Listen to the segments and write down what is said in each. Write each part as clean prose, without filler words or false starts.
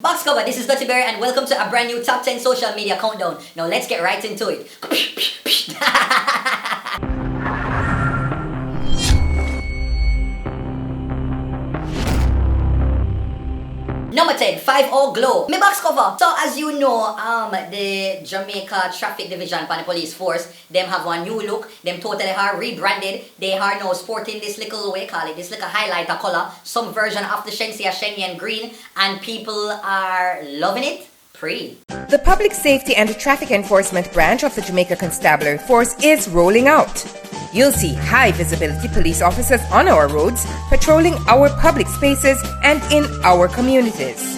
Box cover, this is Dirty Bear and welcome to a brand new top 10 social media countdown. Now let's get right into it. Number 10, 5-0 Glow. Me box cover. So as you know, the Jamaica Traffic Division for the police force, them have one new look. Them totally are rebranded. They are now sporting this little, what you call it, this little highlighter color. Some version of the Shenseea Shenyan green. And people are loving it. Pretty. The Public Safety and Traffic Enforcement branch of the Jamaica Constabulary Force is rolling out. You'll see high visibility police officers on our roads, patrolling our public spaces and in our communities.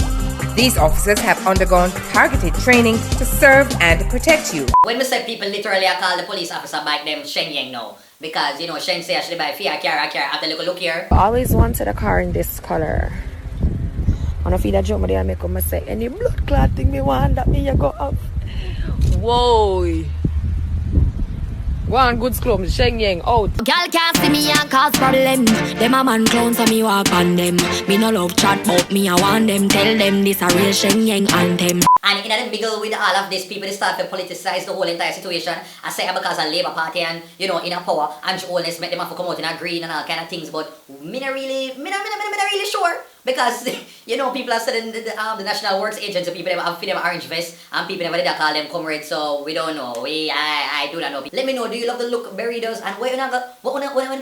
These officers have undergone targeted training to serve and protect you. When we say people literally I call the police officer back them Shenyang now. Because, you know, Shenseea should buy fear, car, have to look here. I always wanted a car in this color. And I feel that joke, I make come say, any blood clot thing me want that me you go up. Whoa. One good scrum, Sheng Yang out. Girl can't see me and cause problem. Them a man clown so me walk on them. Me no love chat but me I want them. Tell them this a real Sheng Yang anthem. And in the middle with all of this, people start to politicize the whole entire situation. I say because of Labour Party and, you know, in a power, and always make them have to come out in a green and all kind of things. But me not really sure. Because, you know, people are saying the National Works Agency, people have them orange vest, and people never did call them comrades, so we don't know. I do not know. Let me know, do you love the look Berry does? And what you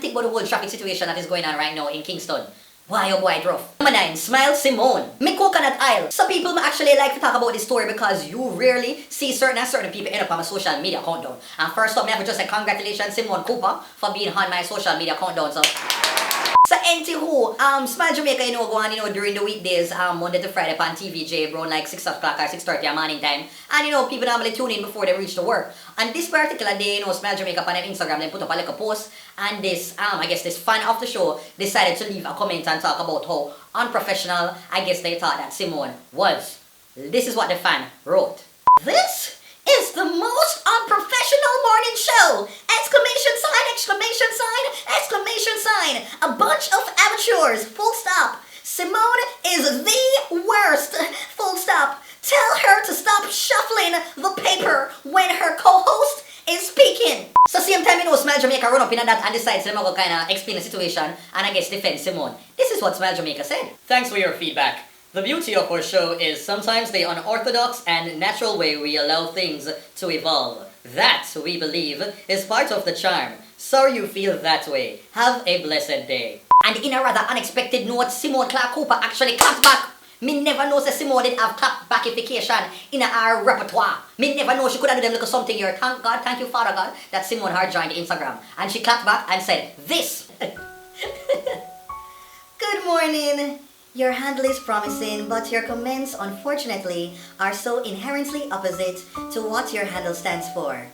think about the whole traffic situation that is going on right now in Kingston? Why, oh boy, it's rough. Number 9, Smile Simone. Me coconut aisle. Some people actually like to talk about this story because you rarely see certain people end up on my social media countdown. And first up, I have to just say congratulations Simone Cooper for being on my social media countdown. So anywho, Smile Jamaica, you know, go on, you know, during the weekdays, Monday to Friday on TVJ, around like 6 o'clock or 6:30 morning time. And you know, people normally tune in before they reach to work. And this particular day, you know, Smile Jamaica on Instagram, they put up a little post. And this, I guess this fan of the show decided to leave a comment and talk about how unprofessional, I guess they thought that Simone was. This is what the fan wrote. This is the most unprofessional morning show! Exclamation sign, exclamation sign, exclamation sign. A bunch of amateurs, full stop. Simone is the worst, full stop. Tell her to stop shuffling the paper when her co-host is speaking. So same time, you know, Smile Jamaica run up in that and decides to kind of explain the situation and I guess defend Simone. This is what Smile Jamaica said. Thanks for your feedback. The beauty of our show is sometimes the unorthodox and natural way we allow things to evolve. That, we believe, is part of the charm. Sorry you feel that way. Have a blessed day. And in a rather unexpected note, Simone Clark Cooper actually clapped back. Me never know that Simone did have clap backification in her repertoire. Me never know she could have done them look something here. Thank God, thank you Father God, that Simone had joined Instagram. And she clapped back and said, this. Good morning. Your handle is promising, but your comments, unfortunately, are so inherently opposite to what your handle stands for.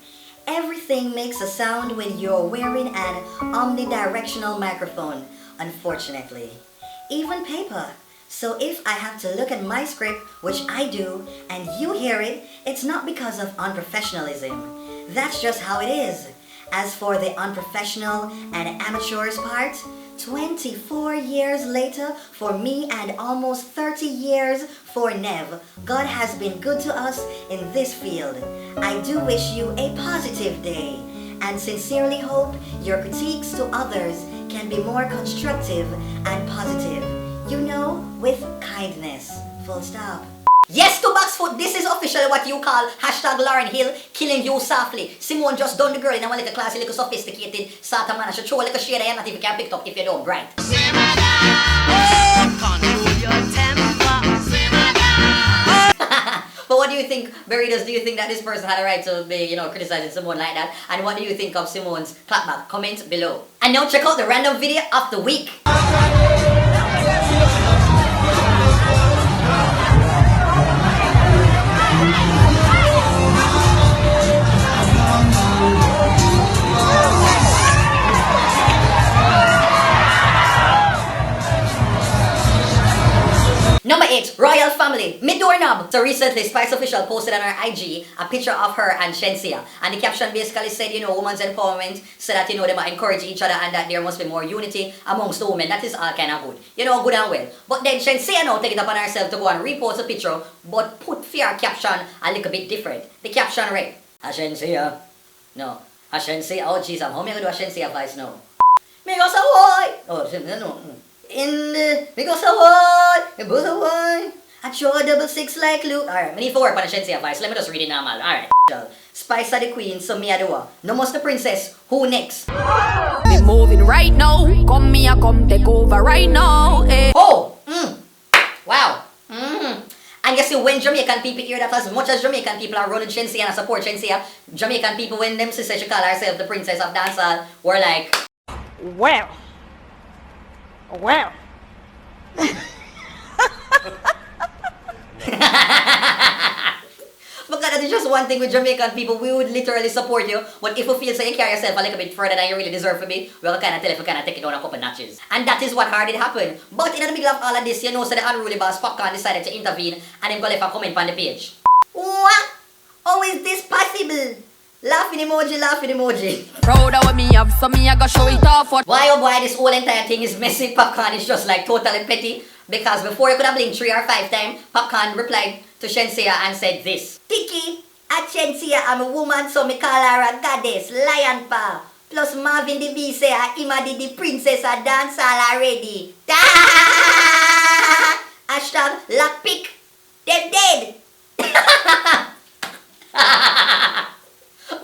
Everything makes a sound when you're wearing an omnidirectional microphone, unfortunately. Even paper. So if I have to look at my script, which I do, and you hear it, it's not because of unprofessionalism. That's just how it is. As for the unprofessional and amateurs part, 24 years later for me and almost 30 years for Nev, God has been good to us in this field. I do wish you a positive day and sincerely hope your critiques to others can be more constructive and positive. You know, with kindness. Full stop. Yes to Boxfoot, this is officially what you call hashtag Lauren Hill killing you softly. Simone just done the girl in a little classy, little sophisticated sort of man. I should show a little shade I not if you can pick up if you don't bright. But what do you think, Burritos, do you think that this person had a right to be, you know, criticizing Simone like that? And what do you think of Simone's clapback? Comment below. And now check out the random video of the week. Number 8, Royal Family. Exactly, me doorknob. So recently, Spice Official posted on her IG a picture of her and Shenseea. And the caption basically said, you know, women's empowerment, so that, you know, they might encourage each other and that there must be more unity amongst the women. That is all kind of good. You know, good and well. But then Shenseea now take it upon herself to go and repost a picture, but put fear caption a little bit different. The caption read, Shenseea. No. Shenseea. Oh, jeez, how am I going to do a Shenseea voice now? Me go Savoy! Oh, no. Me go Savoy! Me go Savoy! I show a 66 like Luke. Alright, I need to work on a Shenseea voice. Let me just read it normal. Alright. Spice of the queen, so me a do what? No must the princess. Who next? Me moving right now. Come me a come take over right now. Eh. Oh! Wow. And you see, when Jamaican people hear that, as much as Jamaican people are running Shenseea and support Shenseea, Jamaican people, when them sisters she call herself the princess of dancehall, were like, Well. because that is just one thing with Jamaican people, we would literally support you, but if you feel so you carry yourself a little bit further than you really deserve to be, we'll kind of tell if you kind of take it down a couple notches. And that is what hard did happen. But in the middle of all of this, you know, so the unruly boss Popcorn decided to intervene and him go left a comment on the page. What? How is this possible? Laughing emoji. Proud of what me have, so me I go show it off. What? Why oh boy, this whole entire thing is messy. Popcorn is just like totally petty. Because before you could have blinked 3 or 5 times, Popcorn replied to Shenseea and said this. Tiki, at Shenseea, I'm a woman, so me call her a goddess, lion pa. Plus Marvin the Beez say Ima the princess a dancehall already. Hashtag lockpick. They're dead.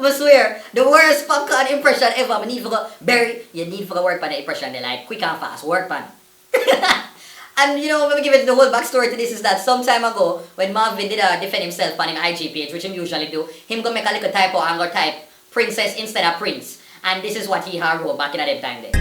I swear, the worst Popcorn impression ever. I need to go, Barry, you need to go work on the impression. They like, quick and fast, work on. And you know, let me give it the whole backstory to this is that some time ago, when Marvin did defend himself on his IG page, which him usually do, him go make a little typo and go type princess instead of prince. And this is what he had wrote back in that time there.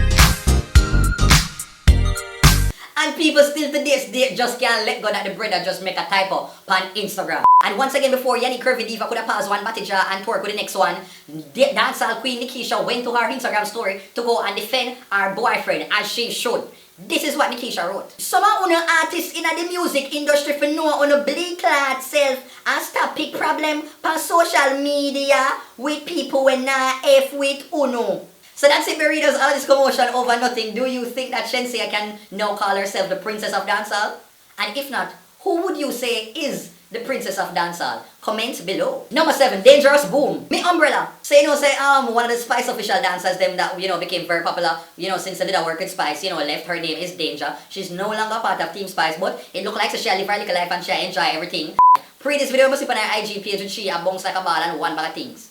And people still to this day just can't let go that the brother just make a typo on Instagram. And once again, before Yanni Curvy Diva could have passed one batija and twerk with the next one, the dancehall queen Nikisha went to her Instagram story to go and defend her boyfriend as she should. This is what Nikisha wrote. Some of you artists in the music industry for know on bleed clad self and stop pick problem on social media with people when not F with uno. So that's it, readers, all this commotion over nothing. Do you think that Shenseea can now call herself the princess of dancehall? And if not, who would you say is the princess of dancehall? Comment below. Number 7, Dangerous Boom. Me Umbrella. So you know, say one of the Spice Official dancers, them that, you know, became very popular, you know, since they did a work with Spice, you know, left. Her name is Danger. She's no longer part of Team Spice, but it look like she live her little life and she enjoy everything. Pre this video, must be on her IG page with she a bounce like a ball and one bag of things.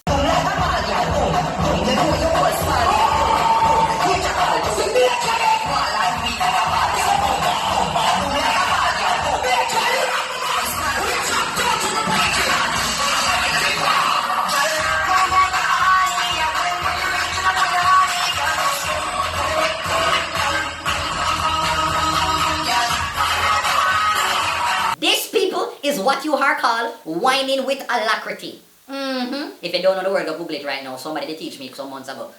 Is what you are called whining with alacrity. If you don't know the word, go Google it right now. Somebody did teach me some months ago.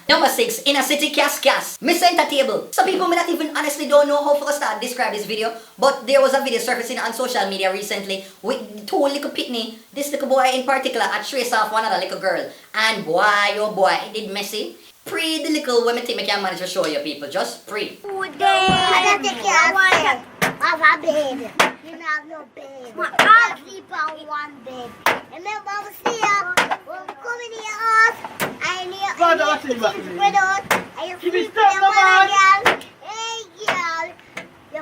Number 6, Inner City Cas. Miss Table. Some people may not even honestly don't know how to start describe this video, but there was a video surfacing on social media recently with 2 little pitney. This little boy in particular had trace off one other little girl. And boy, oh boy, it did messy. Pre the little women think I can manage to show you people. Just pre. Have a bed. You don't have no bed. I'll sleep on one bed. And then Mama see ya. We'll come in your house. And you spread out. And you sleep with your mother, girl. Hey, girl. You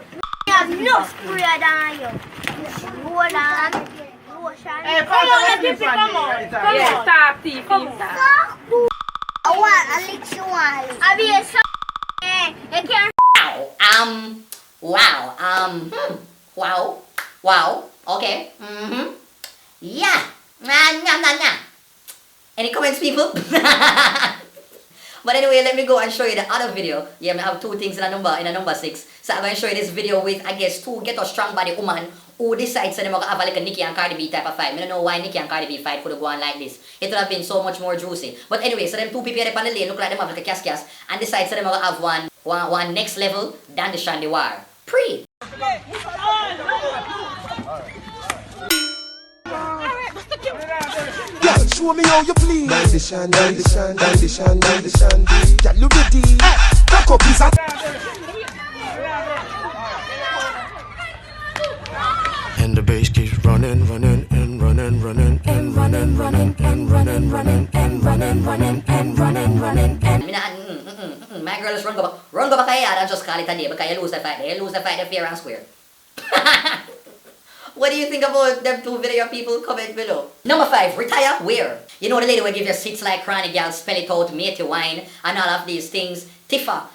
have no spread on you. You roll on. Lotion. Hey, come on, come on. Stop, Tifa. So cool. I want a little one. I mean, so you can't. Wow, okay, yeah, nah. Any comments, people? But anyway, let me go and show you the other video. Yeah, I have 2 things in a number 6. So I'm going to show you this video with, I guess, 2 get a strong body woman who decides that they're going to have like a Nicki and Cardi B type of fight. I don't know why Nicki and Cardi B fight could have gone like this. It would have been so much more juicy. But anyway, so them 2 people at the panel lane look like them have like a cas and decides that they're going to have one next level than the Shandy War. Pre. show me how you please. Dandy, girl, you ready? Back up, is that? And the bass keeps running and running and running and running and running. My girl is run go back kaya, just call it a day, because you lose the fight, they're fair and square. What do you think about them two video people? Comment below. Number 5, retire where? You know the lady will give you seats like chronic girl, spell it out, mate your wine, and all of these things. Tifa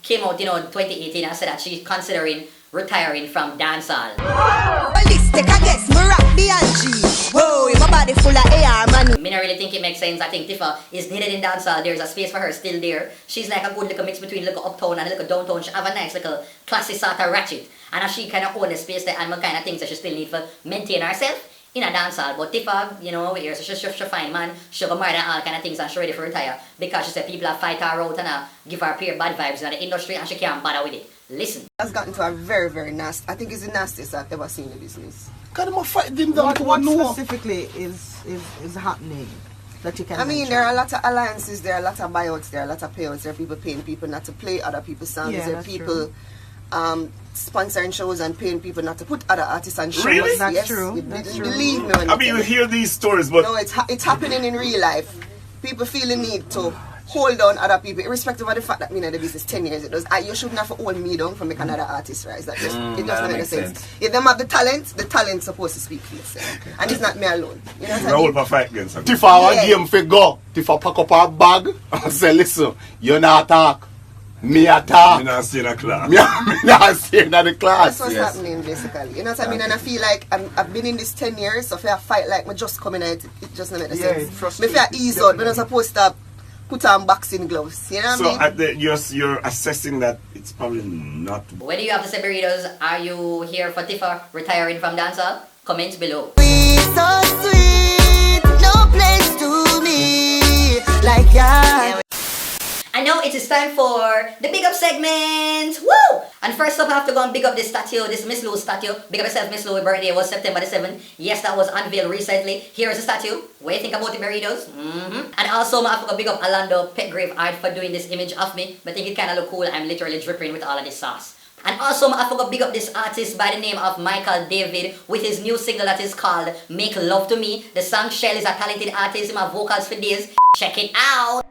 came out, 2018 and said that she's considering retiring from dancehall. Ballistic, I guess, me rock B&G. Whoa, my body full of air, man. I don't really think it makes sense. I think Tifa is needed in dancehall. There's a space for her still there. She's like a good little mix between little uptown and little downtown. She have a nice little classy sort of ratchet. And as she kind of own the space there and kind of things that she still need for maintain herself in a dancehall. But Tifa, here, so she fine man. She go marry and all kind of things and she ready for retire. Because she said people have fight her out and give her pure bad vibes in the industry and she can't bother with it. Listen. Has gotten to a very, very nasty. I think it's the nastiest I've ever seen in the business. Can I fight them down to one What specifically is happening that you can mention? There are a lot of alliances, there are a lot of buyouts, there are a lot of payouts, there are people paying people not to play other people's songs, there are people sponsoring shows and paying people not to put other artists on shows. Really? That's yes, true. Believe me when you hear these stories, but no, it's happening in real life. People feel the need to hold on other people, irrespective of the fact that me in the business 10 years. You shouldn't have to hold me down for making another artist rise. It doesn't make sense. If them have the talent's supposed to speak for itself. Okay. And it's not me alone. You know what I mean? Fight against them. Tifa one game for go. Tifa pack up her bag and say, listen, you not talk. Me attack. Me not stay in the class. Me not stay in the class. That's what's happening basically. You know what I mean? And I feel like I've been in this 10 years, so if I fight like me just coming out, it just doesn't make sense. If I ease out, we're not supposed to put on boxing gloves. You know what I mean? You're assessing that it's probably not. What do you have to say, burritos? Are you here for Tifa retiring from dancehall? Comments below. So sweet, no place to me like that. I know it is time for the big up segment. Woo! And first up, I have to go and big up this statue, this Miss Lou statue. Big up yourself, Miss Lou. Her birthday was September the 7th. Yes, that was unveiled recently. Here is the statue. What do you think about the burritos? And also, I have to go big up Orlando Petgrave Art for doing this image of me. But I think it kind of look cool. I'm literally dripping with all of this sauce. And also, I have to big up this artist by the name of Michael David with his new single that is called Make Love to Me. The song Shell is a talented artist in my vocals for days. Check it out.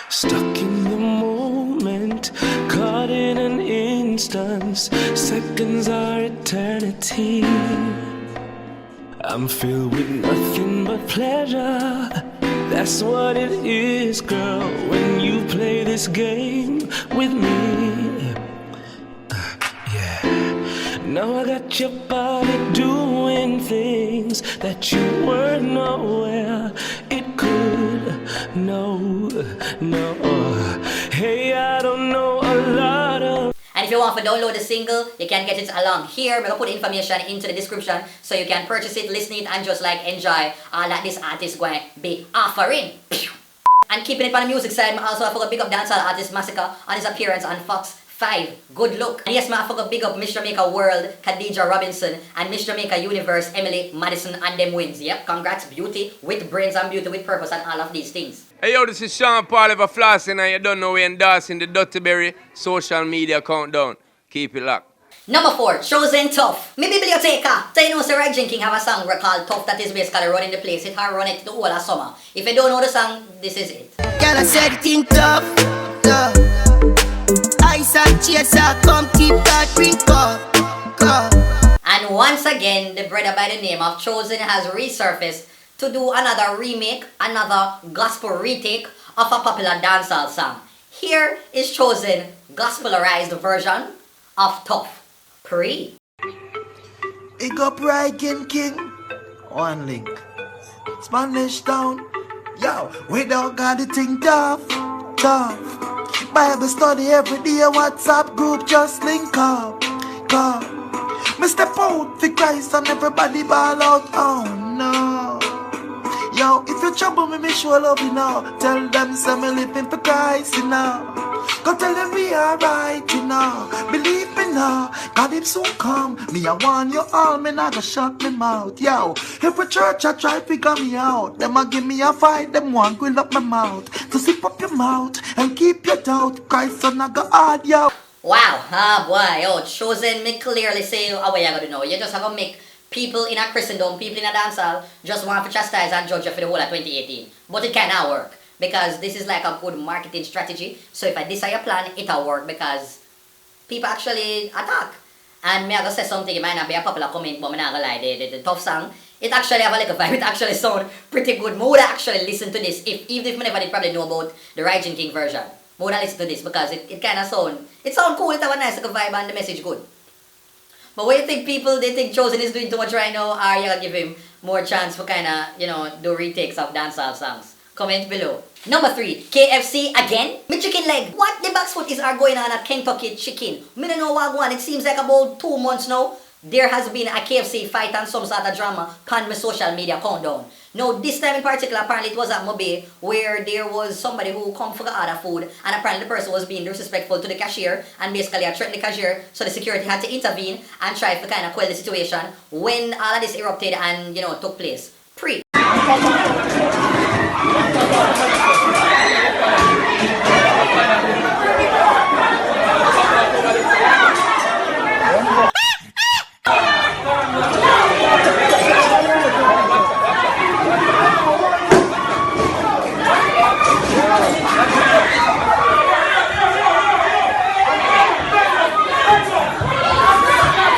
Stuck in the moment, caught in an instance, seconds are eternity. I'm filled with nothing but pleasure. That's what it is, girl, when you play this game with me. Yeah. Now I got your body doing things that you weren't aware it could. No. Hey, I don't know a lot of. And if you want to download the single, you can get it along here. We're gonna put information into the description so you can purchase it, listen it, and just enjoy all that this artist is going to be offering. And keeping it on the music side, I also forgot big up dancehall artist Massacre on his appearance on Fox 5. Good look. And yes, I forgot big up Miss Jamaica World, Khadija Robinson, and Miss Jamaica Universe, Emily Madison, and them wins. Yep, congrats, beauty with brains and beauty with purpose and all of these things. Hey yo, this is Sean Paul ever flossing and you don't know we're endorsing the Dirty Berry social media countdown. Keep it locked. Number 4, Chosen Tough. Me biblioteca. So you know, Sir Red King have a song called Tough that is basically running the place. It has run it the whole of summer. If you don't know the song, this is it. Girl, I said it in tough. Ice and chaser, come keep that drink up. And once again, the brother by the name of Chosen has resurfaced to do another remake, another gospel retake of a popular dancehall song. Here is Chosen gospelarized version of Tough. Pre. Big up Ryan King. One link. Spanish Town. Yo, we don't got the thing tough. Bible study every day, WhatsApp group just link up. Me step out for Christ and everybody ball out. Oh no. Yo, if you trouble me, me show love, you know. Tell them say me living for Christ, you know. Go tell them we alright, you know. Believe me now, God him soon come. Me I want you all, me not go shut me mouth. Yo, every church I try figure me out. Them a give me a fight, them want grill up my mouth. To zip up your mouth and keep your doubt. Christ son I go hard, yo. Wow, boy, yo, Chosen me clearly say how you gonna know. You just have to make people in a Christendom, people in a dancehall, just want to chastise and judge you for the whole of 2018. But it cannot work, because this is like a good marketing strategy. So if I decide your plan, it'll work, because people actually attack. And me I gonna say something, it might not be a popular comment, but me not gonna lie, the tough song, it actually have a little vibe, it actually sound pretty good. Me would actually listen to this, even if me never did probably know about the Raging King version. Me would listen to this, because it kind of sound cool, it have a nice little vibe and the message good. But what do you think people, they think Chosen is doing too much right now, or you gonna give him more chance for kind of, you know, do retakes of dancehall songs? Comment below. Number 3, KFC again? Me chicken leg. What the boxfoot is are going on at Kentucky Chicken? Me don't know what going on. It seems like about 2 months now, there has been a KFC fight and some sort of drama on my social media countdown. Now, this time in particular, apparently it was at Mobe, where there was somebody who come for the order food, and apparently the person was being disrespectful to the cashier, and basically threatened the cashier, so the security had to intervene and try to kind of quell the situation when all of this erupted and, you know, took place.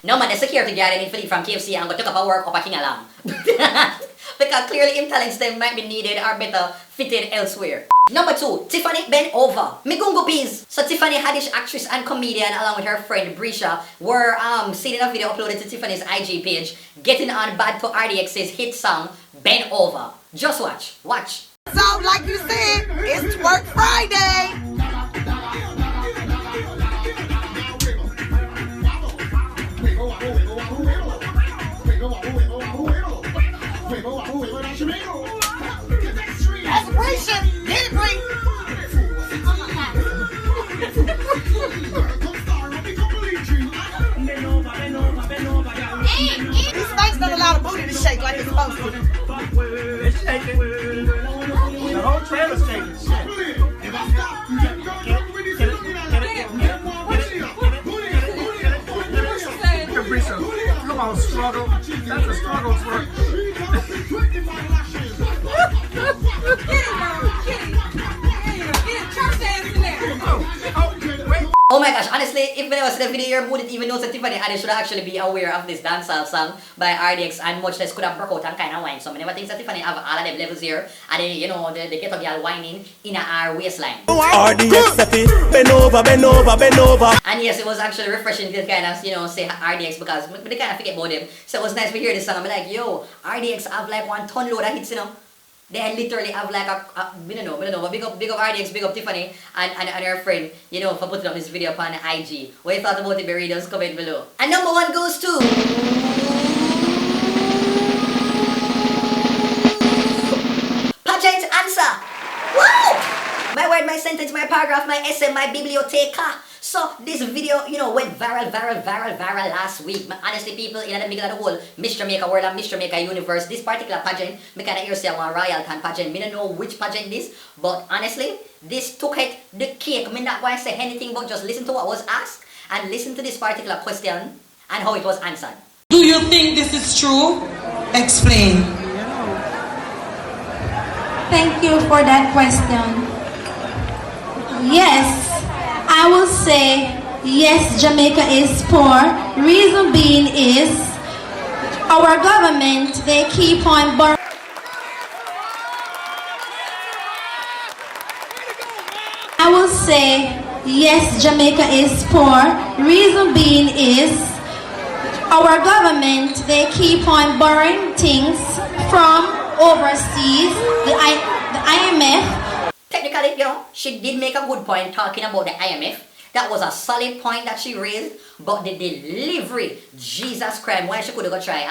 No man, the security guard didn't flee from KFC and go took up a work up a King Alam. Because clearly him talents them might be needed or better fitted elsewhere. Number 2, Tiffany bent over. Migungo Beez. So Tiffany Haddish, actress and comedian, along with her friend Brisha, were seen in a video uploaded to Tiffany's IG page, getting on bad to RDX's hit song, Bent Over. Just watch. Watch. So like you said, it's Twerk Friday. These spanks don't allow the booty to shake like it's supposed to. It's shaking. The whole trailer's shaking. Come on, struggle. That's a struggle twerk. Oh my gosh, honestly, if when I was in the video, you wouldn't even know that Tiffany Haddish should actually be aware of this dancehall song by RDX, and much less could have broke out and kind of whine. So I never think that Tiffany have all of them levels here, and then, you know, the ghetto girl whining in our waistline. RDX, bend over, bend over, bend over. And yes, it was actually refreshing to kind of, you know, say RDX, because they kind of forget about them. So it was nice to hear this song. I'm like, yo, RDX have like 1 ton load of hits, you know. They literally have like we don't know, but big up RDX, big up Tiffany and her friend, you know, for putting up this video upon IG. What you thought about it, readers? Comment below. And number 1 goes to Pageant answer. Woo! My word, my sentence, my paragraph, my essay, my biblioteca. So this video, you know, went viral last week. Honestly, people in the middle of the whole Miss Jamaica world and Miss Jamaica universe, this particular pageant, me kind of hear say one royal can pageant. Me don't know which pageant this, but honestly, this took it the cake. Me not going to say anything but just listen to what was asked and listen to this particular question and how it was answered. Do you think this is true? Explain. Thank you for that question. Yes, I will say yes, Jamaica is poor. Reason being is our government, they keep on borrowing. I will say yes, Jamaica is poor. Reason being is our government, they keep on borrowing things from overseas, the IMF. Technically, you know, she did make a good point talking about the IMF. That was a solid point that she raised, but the delivery, Jesus Christ, why she could have go try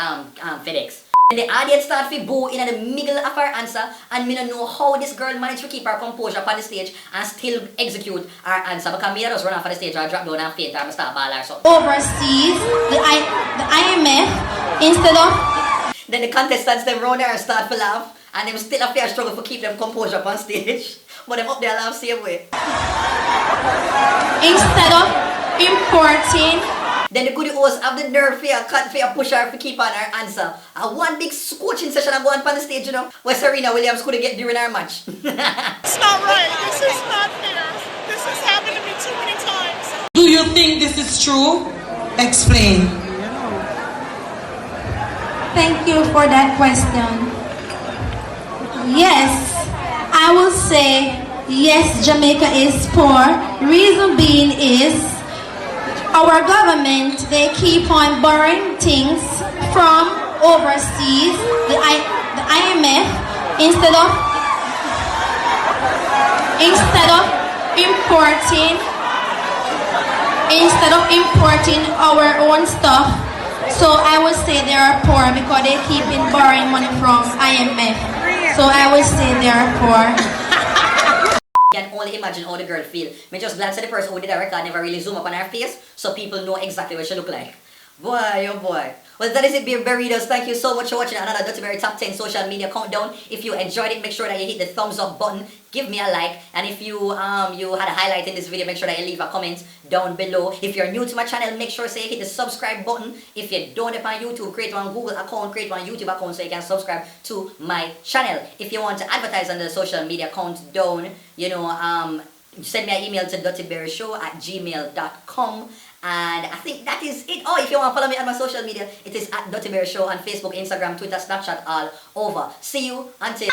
FedEx. And the audience start to boo in the middle of her answer, and me don't know how this girl managed to keep her composure on the stage and still execute her answer, because me just run off of the stage or drop down and faint or start ball or something. Overseas, the IMF, instead of... Then the contestants them round there and start to laugh, and them still a fair struggle for keep them composure on stage. But them up there laugh same way. Instead of importing... Then the goody host have the nerve for push her to keep on her answer. And one big coaching session and go on the stage, you know, where Serena Williams could get during her match. It's not right. This is not fair. This has happened to me too many times. Do you think this is true? Explain. Thank you for that question. Yes, I will say yes, Jamaica is poor. Reason being is our government, they keep on borrowing things from overseas, the IMF, instead of importing our own stuff. So I would say they are poor because they keep in borrowing money from IMF. So I would say they are poor. I can only imagine how the girl feel. Me just glance at the person who did the record, never really zoom up on her face, so people know exactly what she look like. Boy, oh boy. Well, that is it, Beer Burritos. Thank you so much for watching another Dirty Berry Top 10 social media countdown. If you enjoyed it, make sure that you hit the thumbs up button. Give me a like. And if you had a highlight in this video, make sure that you leave a comment down below. If you're new to my channel, make sure you hit the subscribe button. If you don't have my YouTube, create one Google account, create one YouTube account so you can subscribe to my channel. If you want to advertise on the social media countdown, you know, send me an email to dirtyberryshow@gmail.com. And I think that is it. Oh, if you want to follow me on my social media, it is at Dirty Berry Show on Facebook, Instagram, Twitter, Snapchat, all over. See you until...